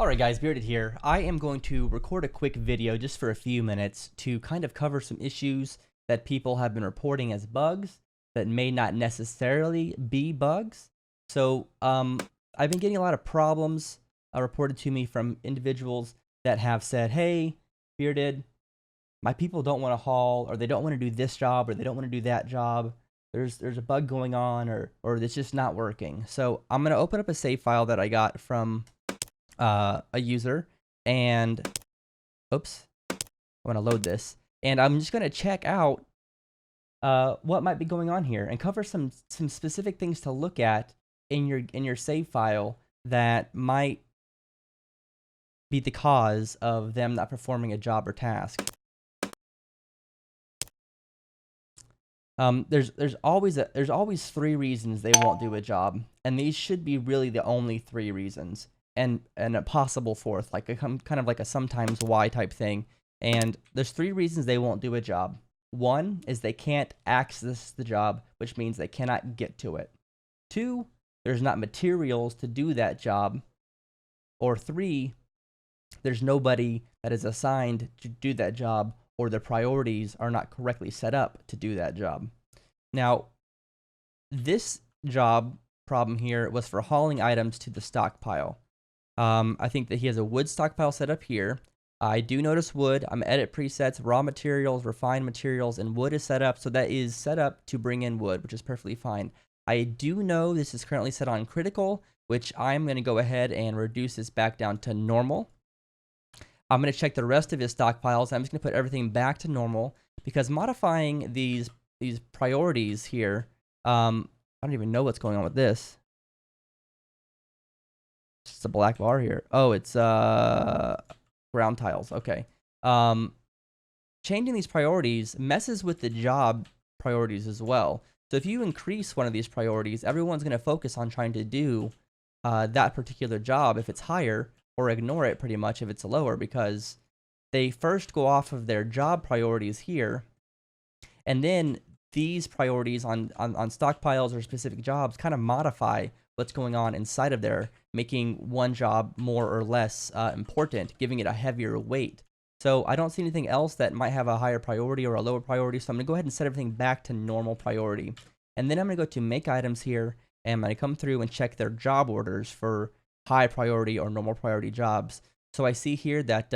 Alright guys, Bearded here. I am going to record a quick video just for a few minutes to kind of cover some issues that people have been reporting as bugs that may not necessarily be bugs. So, I've been getting a lot of problems reported to me from individuals that have said, hey, Bearded, my people don't want to haul, or they don't want to do this job, or they don't want to do that job. There's a bug going on, or it's just not working. So I'm going to open up a save file that I got from a user, and oops, I want to load this, and I'm just going to check out what might be going on here and cover some specific things to look at in your save file that might be the cause of them not performing a job or task. There's always three reasons they won't do a job, and these should be really the only three reasons, and a possible fourth, like kind of like a sometimes why type thing. And there's three reasons they won't do a job. One is they can't access the job, which means they cannot get to it. Two, there's not materials to do that job. Or three, there's nobody that is assigned to do that job, or their priorities are not correctly set up to do that job. Now, this job problem here was for hauling items to the stockpile. I think that he has a wood stockpile set up here. I do notice wood. I'm edit presets, raw materials, refined materials, and wood is set up. So that is set up to bring in wood, which is perfectly fine. I do know this is currently set on critical, which I'm going to go ahead and reduce this back down to normal. I'm going to check the rest of his stockpiles. I'm just going to put everything back to normal, because modifying these priorities here, I don't even know what's going on with this. It's just a black bar here. Oh, it's ground tiles. Okay. Changing these priorities messes with the job priorities as well. So if you increase one of these priorities, everyone's going to focus on trying to do that particular job if it's higher, or ignore it pretty much if it's lower, because they first go off of their job priorities here, and then these priorities on stockpiles or specific jobs kind of modify what's going on inside of there, making one job more or less important, giving it a heavier weight. So I don't see anything else that might have a higher priority or a lower priority, so I'm going to go ahead and set everything back to normal priority. And then I'm going to go to make items here, and I'm going to come through and check their job orders for high priority or normal priority jobs. So I see here that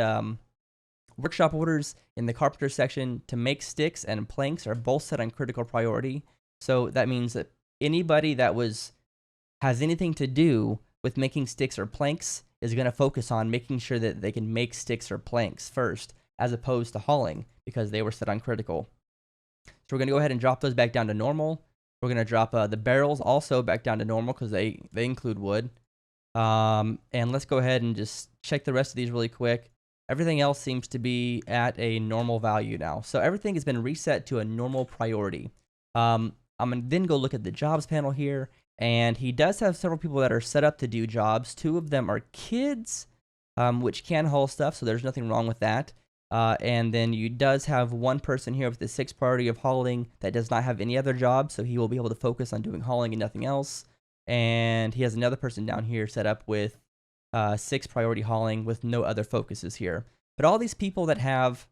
workshop orders in the carpenter section to make sticks and planks are both set on critical priority. So that means that anybody that has anything to do with making sticks or planks is going to focus on making sure that they can make sticks or planks first, as opposed to hauling, because they were set on critical. So we're going to go ahead and drop those back down to normal. We're going to drop the barrels also back down to normal, because they include wood. And let's go ahead and just check the rest of these really quick. Everything else seems to be at a normal value now. So everything has been reset to a normal priority. I'm going to then go look at the jobs panel here, and he does have several people that are set up to do jobs. Two of them are kids, which can haul stuff, so there's nothing wrong with that. And then you does have one person here with the 6th priority of hauling that does not have any other job, so he will be able to focus on doing hauling and nothing else. And he has another person down here set up with 6 priority hauling with no other focuses here. But all these people that have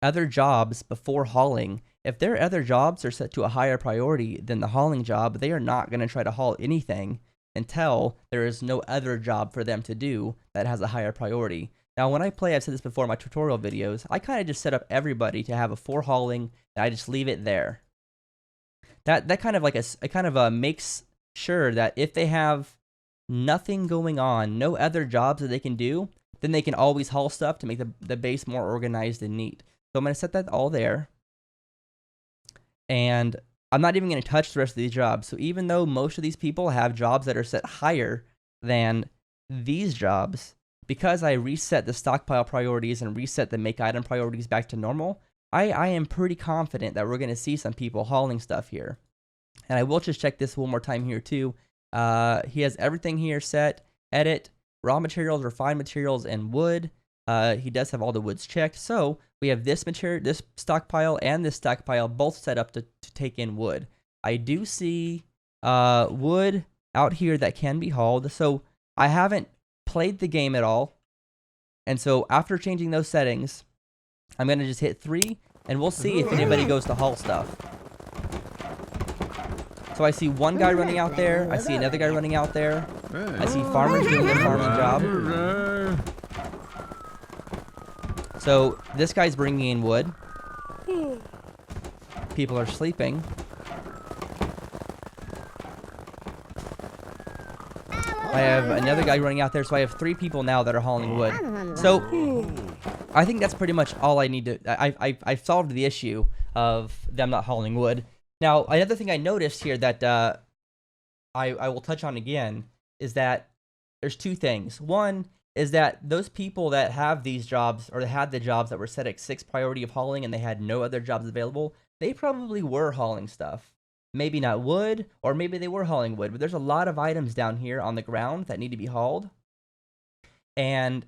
other jobs before hauling, if their other jobs are set to a higher priority than the hauling job, they are not going to try to haul anything until there is no other job for them to do that has a higher priority. Now, when I play, I've said this before in my tutorial videos, I kind of just set up everybody to have a 4 hauling, and I just leave it there. That kind of like it kind of makes sure that if they have nothing going on, no other jobs that they can do, then they can always haul stuff to make the base more organized and neat. So I'm going to set that all there. And I'm not even going to touch the rest of these jobs. So even though most of these people have jobs that are set higher than these jobs, because I reset the stockpile priorities and reset the make item priorities back to normal, I am pretty confident that we're going to see some people hauling stuff here. And I will just check this one more time here too. He has everything here set: edit, raw materials, refined materials, and wood. He does have all the woods checked. So we have this stockpile and this stockpile both set up to take in wood. I do see wood out here that can be hauled. So I haven't played the game at all. And so after changing those settings, I'm going to just hit 3, and we'll see if anybody goes to haul stuff. So I see one guy running out there. I see another guy running out there. I see farmers doing their farming job. So this guy's bringing in wood. People are sleeping. I have another guy running out there, so I have 3 people now that are hauling wood. So I think that's pretty much all I need to... I've solved the issue of them not hauling wood. Now, another thing I noticed here that I will touch on again is that there's 2 things. One is that those people that have these jobs, or had the jobs that were set at 6 priority of hauling and they had no other jobs available, they probably were hauling stuff. Maybe not wood, or maybe they were hauling wood, but there's a lot of items down here on the ground that need to be hauled. And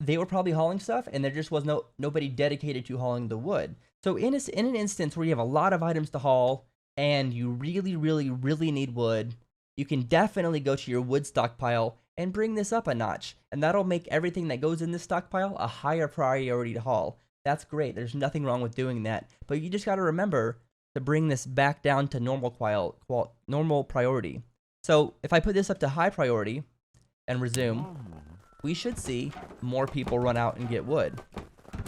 they were probably hauling stuff, and there just was nobody dedicated to hauling the wood. So in an instance where you have a lot of items to haul, and you really, really, really need wood, you can definitely go to your wood stockpile and bring this up a notch. And that'll make everything that goes in this stockpile a higher priority to haul. That's great. There's nothing wrong with doing that. But you just got to remember to bring this back down to normal priority. So if I put this up to high priority and resume, we should see more people run out and get wood.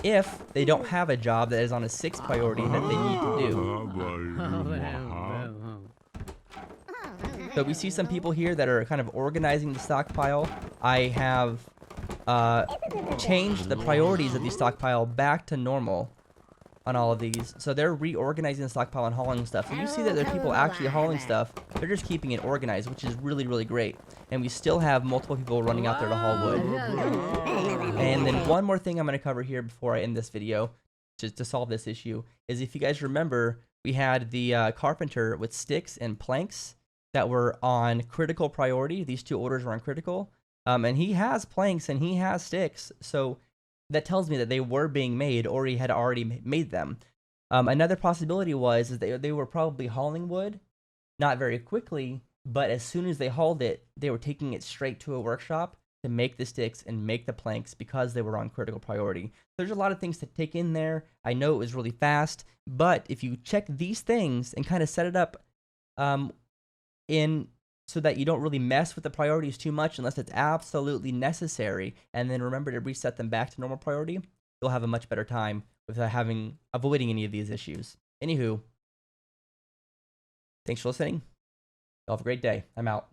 If they don't have a job that is on a 6 priority that they need to do. So we see some people here that are kind of organizing the stockpile. I have changed the priorities of the stockpile back to normal on all of these. So they're reorganizing the stockpile and hauling stuff. So you see that there are people actually hauling stuff. They're just keeping it organized, which is really, really great. And we still have multiple people running out there to haul wood. And then one more thing I'm going to cover here before I end this video, just to solve this issue, is if you guys remember, we had the carpenter with sticks and planks that were on critical priority. These 2 orders were on critical. And he has planks and he has sticks. So that tells me that they were being made, or he had already made them. Another possibility was is they were probably hauling wood, not very quickly, but as soon as they hauled it, they were taking it straight to a workshop to make the sticks and make the planks because they were on critical priority. There's a lot of things to take in there. I know it was really fast, but if you check these things and kind of set it up so that you don't really mess with the priorities too much unless it's absolutely necessary, and then remember to reset them back to normal priority, you'll have a much better time with avoiding any of these issues. Anywho, thanks for listening. Y'all have a great day. I'm out.